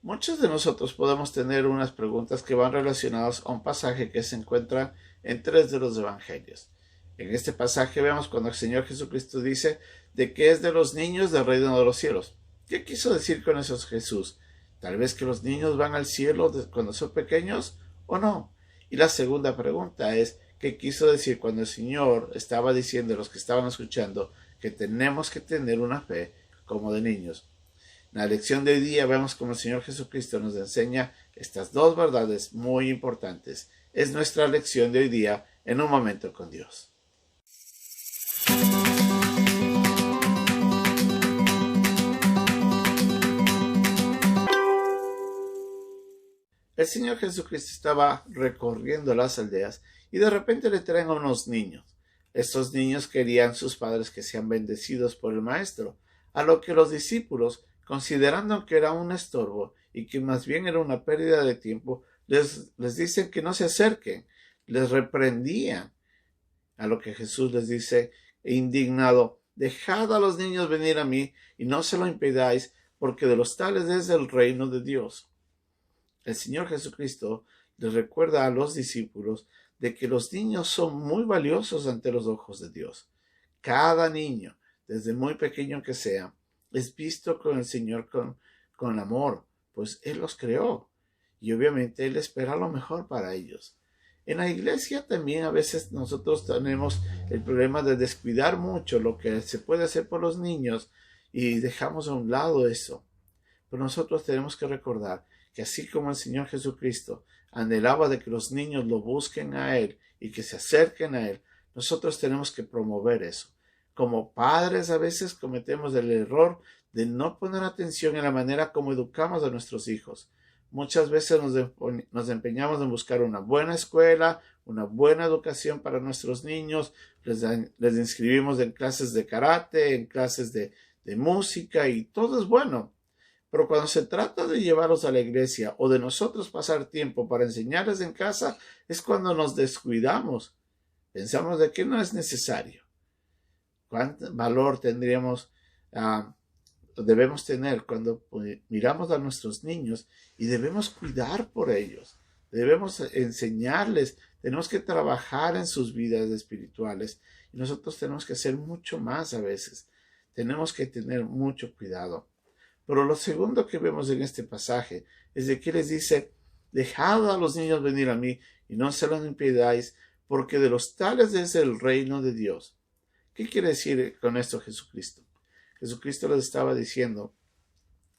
Muchos de nosotros podemos tener unas preguntas que van relacionadas a un pasaje que se encuentra en tres de los evangelios. En este pasaje vemos cuando el Señor Jesucristo dice de que es de los niños del reino de los cielos. ¿Qué quiso decir con eso Jesús? ¿Tal vez que los niños van al cielo cuando son pequeños o no? Y la segunda pregunta es, ¿qué quiso decir cuando el Señor estaba diciendo a los que estaban escuchando que tenemos que tener una fe como de niños? En la lección de hoy día vemos cómo el Señor Jesucristo nos enseña estas dos verdades muy importantes. Es nuestra lección de hoy día en un momento con Dios. El Señor Jesucristo estaba recorriendo las aldeas y de repente le traen a unos niños. Estos niños querían sus padres que sean bendecidos por el Maestro, a lo que los discípulos, considerando que era un estorbo y que más bien era una pérdida de tiempo, les dicen que no se acerquen, les reprendían, a lo que Jesús les dice, indignado, dejad a los niños venir a mí y no se lo impidáis, porque de los tales es el reino de Dios. El Señor Jesucristo les recuerda a los discípulos de que los niños son muy valiosos ante los ojos de Dios. Cada niño, desde muy pequeño que sea, es visto con el Señor con amor, pues Él los creó y obviamente Él espera lo mejor para ellos. En la iglesia también a veces nosotros tenemos el problema de descuidar mucho lo que se puede hacer por los niños y dejamos a un lado eso. Pero nosotros tenemos que recordar que así como el Señor Jesucristo anhelaba de que los niños lo busquen a Él y que se acerquen a Él, nosotros tenemos que promover eso. Como padres a veces cometemos el error de no poner atención en la manera como educamos a nuestros hijos. Muchas veces nos empeñamos en buscar una buena escuela, una buena educación para nuestros niños, les inscribimos en clases de karate, en clases de música y todo es bueno. Pero cuando se trata de llevarlos a la iglesia o de nosotros pasar tiempo para enseñarles en casa, es cuando nos descuidamos. Pensamos de que no es necesario. ¿Cuánto valor debemos tener cuando miramos a nuestros niños y debemos cuidar por ellos? Debemos enseñarles, tenemos que trabajar en sus vidas espirituales y nosotros tenemos que hacer mucho más a veces. Tenemos que tener mucho cuidado. Pero lo segundo que vemos en este pasaje es de que les dice, dejad a los niños venir a mí y no se los impidáis, porque de los tales es el reino de Dios. ¿Qué quiere decir con esto Jesucristo? Jesucristo les estaba diciendo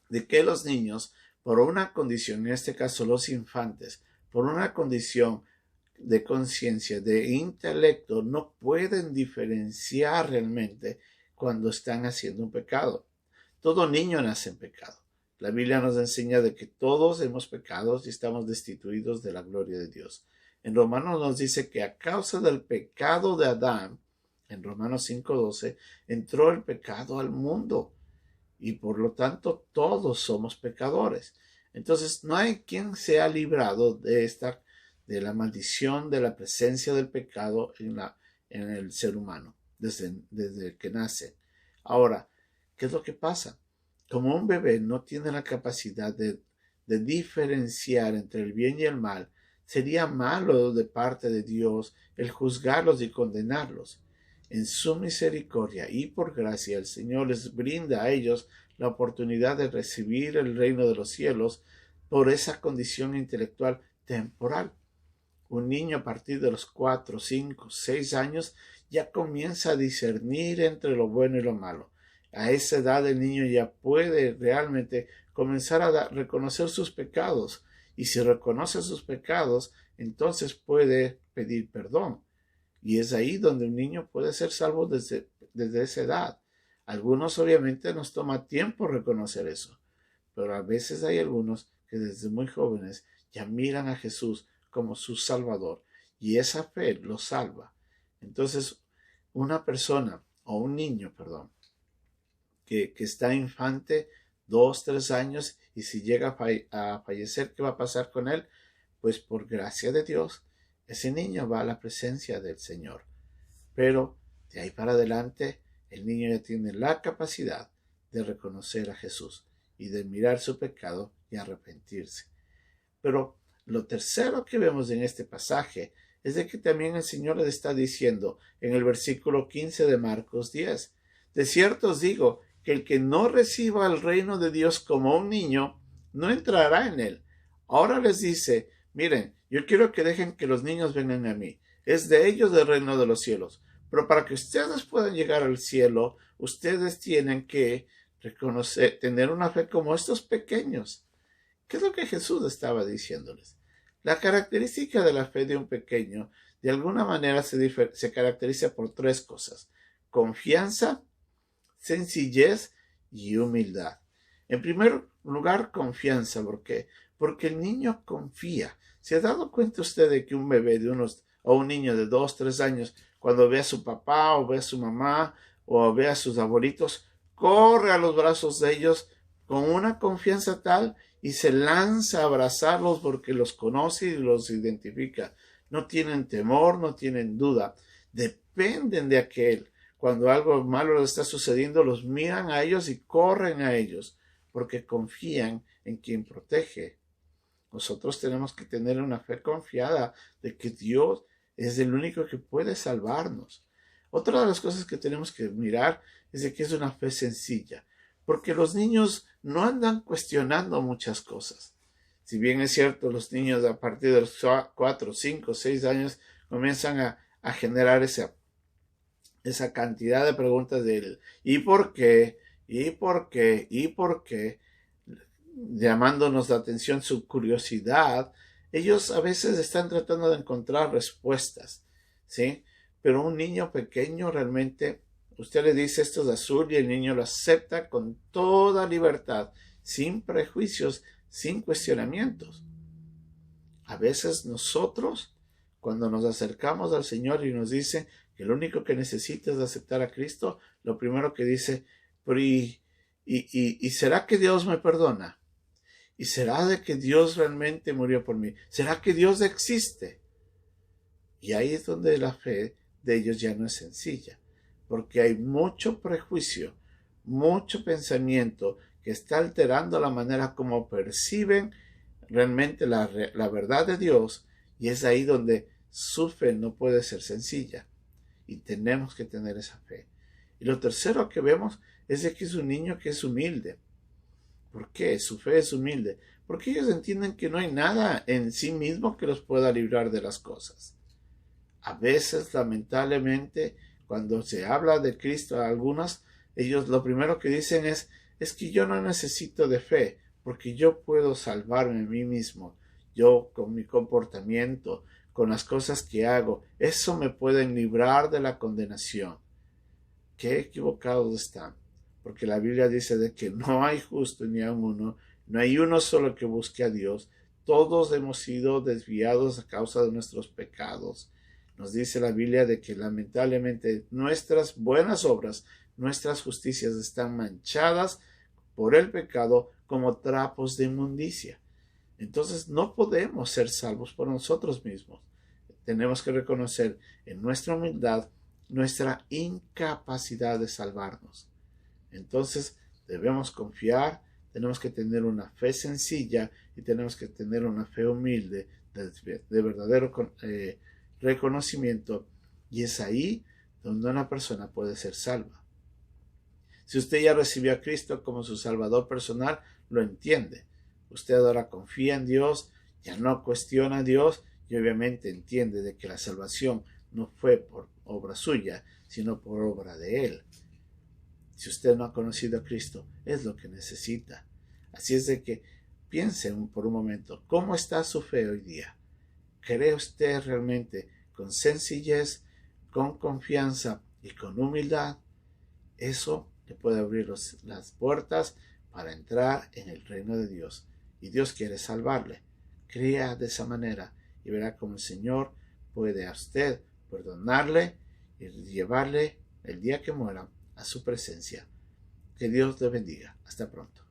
de que los niños, por una condición, en este caso los infantes, por una condición de conciencia, de intelecto, no pueden diferenciar realmente cuando están haciendo un pecado. Todo niño nace en pecado. La Biblia nos enseña de que todos hemos pecado y estamos destituidos de la gloria de Dios. En Romanos nos dice que a causa del pecado de Adán, en Romanos 5:12, entró el pecado al mundo y por lo tanto todos somos pecadores. Entonces no hay quien sea librado de la maldición de la presencia del pecado en el ser humano desde que nace. Ahora, ¿qué es lo que pasa? Como un bebé no tiene la capacidad de diferenciar entre el bien y el mal, sería malo de parte de Dios el juzgarlos y condenarlos. En su misericordia y por gracia el Señor les brinda a ellos la oportunidad de recibir el reino de los cielos por esa condición intelectual temporal. Un niño a partir de los 4, 5, 6 años ya comienza a discernir entre lo bueno y lo malo. A esa edad el niño ya puede realmente comenzar a reconocer sus pecados. Y si reconoce sus pecados, entonces puede pedir perdón. Y es ahí donde un niño puede ser salvo desde esa edad. Algunos obviamente nos toma tiempo reconocer eso. Pero a veces hay algunos que desde muy jóvenes ya miran a Jesús como su Salvador. Y esa fe los salva. Entonces, una persona o un niño, que está infante 2, 3 años y si llega a fallecer, ¿qué va a pasar con él? Pues por gracia de Dios, ese niño va a la presencia del Señor. Pero de ahí para adelante, el niño ya tiene la capacidad de reconocer a Jesús y de mirar su pecado y arrepentirse. Pero lo tercero que vemos en este pasaje es de que también el Señor les está diciendo en el versículo 15 de Marcos 10, de cierto os digo que el que no reciba el reino de Dios como un niño, no entrará en él. Ahora les dice, miren, yo quiero que dejen que los niños vengan a mí. Es de ellos el reino de los cielos. Pero para que ustedes puedan llegar al cielo, ustedes tienen que reconocer, tener una fe como estos pequeños. ¿Qué es lo que Jesús estaba diciéndoles? La característica de la fe de un pequeño, de alguna manera, se caracteriza por tres cosas: confianza, sencillez y humildad. En primer lugar, confianza. ¿Por qué? Porque el niño confía. ¿Se ha dado cuenta usted de que un bebé o un niño de 2, 3 años, cuando ve a su papá o ve a su mamá o ve a sus abuelitos, corre a los brazos de ellos con una confianza tal y se lanza a abrazarlos porque los conoce y los identifica? No tienen temor, no tienen duda, dependen de aquel. Cuando algo malo les está sucediendo, los miran a ellos y corren a ellos porque confían en quien protege. Nosotros tenemos que tener una fe confiada de que Dios es el único que puede salvarnos. Otra de las cosas que tenemos que mirar es de que es una fe sencilla, porque los niños no andan cuestionando muchas cosas. Si bien es cierto, los niños a partir de los 4, 5, 6 años comienzan a generar esa cantidad de preguntas del ¿y por qué? ¿Y por qué? ¿Y por qué? Llamándonos la atención su curiosidad. Ellos a veces están tratando de encontrar respuestas, ¿sí? Pero un niño pequeño realmente, usted le dice esto es azul y el niño lo acepta con toda libertad, sin prejuicios, sin cuestionamientos. A veces nosotros, cuando nos acercamos al Señor y nos dice que lo único que necesita es aceptar a Cristo, lo primero que dice, pero ¿y será que Dios me perdona? ¿Y será de que Dios realmente murió por mí? ¿Será que Dios existe? Y ahí es donde la fe de ellos ya no es sencilla, porque hay mucho prejuicio, mucho pensamiento que está alterando la manera como perciben realmente la verdad de Dios, y es ahí donde su fe no puede ser sencilla, y tenemos que tener esa fe. Y lo tercero que vemos es de que es un niño que es humilde. ¿Por qué? Su fe es humilde. Porque ellos entienden que no hay nada en sí mismo que los pueda librar de las cosas. A veces, lamentablemente, cuando se habla de Cristo a algunos, ellos lo primero que dicen es que yo no necesito de fe, porque yo puedo salvarme a mí mismo. Yo, con mi comportamiento, con las cosas que hago, eso me puede librar de la condenación. Qué equivocados están. Porque la Biblia dice de que no hay justo ni aun uno, no hay uno solo que busque a Dios. Todos hemos sido desviados a causa de nuestros pecados. Nos dice la Biblia de que lamentablemente nuestras buenas obras, nuestras justicias están manchadas por el pecado como trapos de inmundicia. Entonces no podemos ser salvos por nosotros mismos. Tenemos que reconocer en nuestra humildad nuestra incapacidad de salvarnos. Entonces debemos confiar, tenemos que tener una fe sencilla y tenemos que tener una fe humilde de verdadero reconocimiento, y es ahí donde una persona puede ser salva. Si usted ya recibió a Cristo como su Salvador personal, lo entiende. Usted ahora confía en Dios, ya no cuestiona a Dios y obviamente entiende de que la salvación no fue por obra suya, sino por obra de Él. Si usted no ha conocido a Cristo, es lo que necesita. Así es de que piensen por un momento, ¿cómo está su fe hoy día? ¿Cree usted realmente con sencillez, con confianza y con humildad? Eso le puede abrir las puertas para entrar en el reino de Dios. Y Dios quiere salvarle. Crea de esa manera y verá cómo el Señor puede a usted perdonarle y llevarle el día que muera a su presencia. Que Dios le bendiga. Hasta pronto.